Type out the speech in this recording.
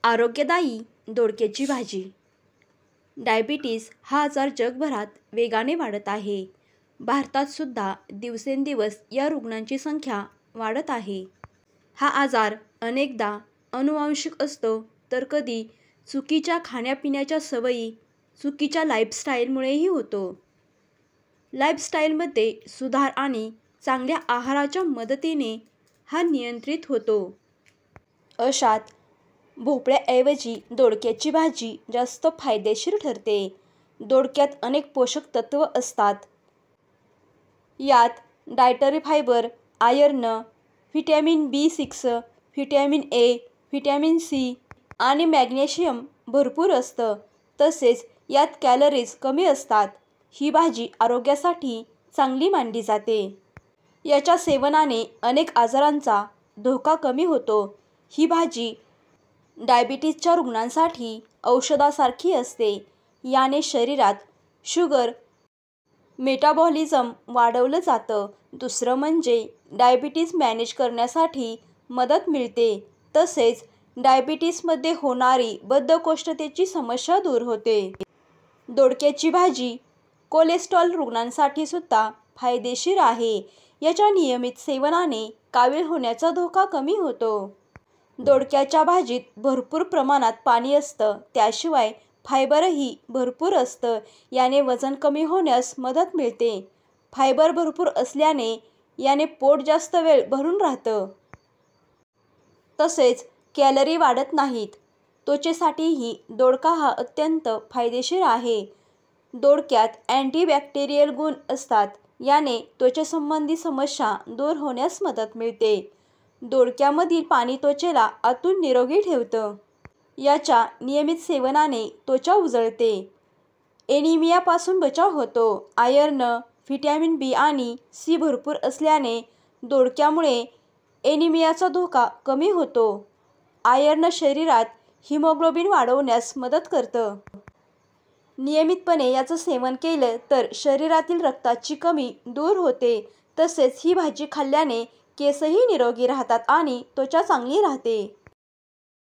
आरोग्यदायी दोडक्याची भाजी. डायबिटीज हा आजार जगभरात वेगाने वाढत आहे. भारतात सुद्धा दिवसेंदिवस या रुग्णांची संख्या वाढत आहे. हा आजार अनेकदा अनुवांशिक असतो, तर कधी चुकीच्या खाण्यापिण्याच्या सवयी, चुकीच्या लाईफस्टाईलमुळेही होतो. लाईफस्टाईलमध्ये सुधार आणि चांगल्या आहाराच्या मदतीने हा नियंत्रित होतो. अशात भोपळ्याऐवजी दोडक्याची भाजी जास्त फायदेशीर ठरते. दोडक्यात अनेक पोषक तत्व असतात. यात dietary fibre, iron, vitamin B6, vitamin A, vitamin C आणि मॅग्नेशियम भरपूर असतं. तसेच यात कॅलरीज कमी असतात. ही भाजी आरोग्यासाठी चांगली मानली जाते. याच्या सेवनाने अनेक आजारांचा धोका कमी होतो. ही भाजी डायबिटीजच्या रुग्णांसाठी औषधासारखी असते. याने शरीरात शुगर मेटाबॉलिझम वाढवलं जातं. दुसरं म्हणजे डायबिटीज मॅनेज करण्यासाठी मदत मिळते. तसेच डायबिटीसमध्ये होणारी बद्धकोष्ठतेची समस्या दूर होते. दोडक्याची भाजी कोलेस्ट्रॉल रुग्णांसाठी सुद्धा फायदेशीर आहे. याच्या नियमित सेवनाने कावीळ होण्याचा धोका कमी होतो. दोडक्याच्या भाजीत भरपूर प्रमाणात पाणी असतं. त्याशिवाय फायबरही भरपूर असतं. याने वजन कमी होण्यास मदत मिळते. फायबर भरपूर असल्याने याने पोट जास्त वेळ भरून राहतं. तसेच कॅलरी वाढत नाहीत. त्वचेसाठीही दोडका हा अत्यंत फायदेशीर आहे. दोडक्यात अँटीबॅक्टेरियल गुण असतात. याने त्वचेसंबंधी समस्या दूर होण्यास मदत मिळते. दोडक्यामधील पाणी त्वचेला आतून निरोगी ठेवतं. याच्या नियमित सेवनाने त्वचा उजळते. एनिमियापासून बचाव होतो. आयर्न, व्हिटॅमिन B आणि C भरपूर असल्याने दोडक्यामुळे एनिमियाचा धोका कमी होतो. आयर्न शरीरात हिमोग्लोबिन वाढवण्यास मदत करतं. नियमितपणे याचं सेवन केलं तर शरीरातील रक्ताची कमी दूर होते. तसेच ही भाजी खाल्ल्याने केसही निरोगी राहतात आणि त्वचा चांगली राहते.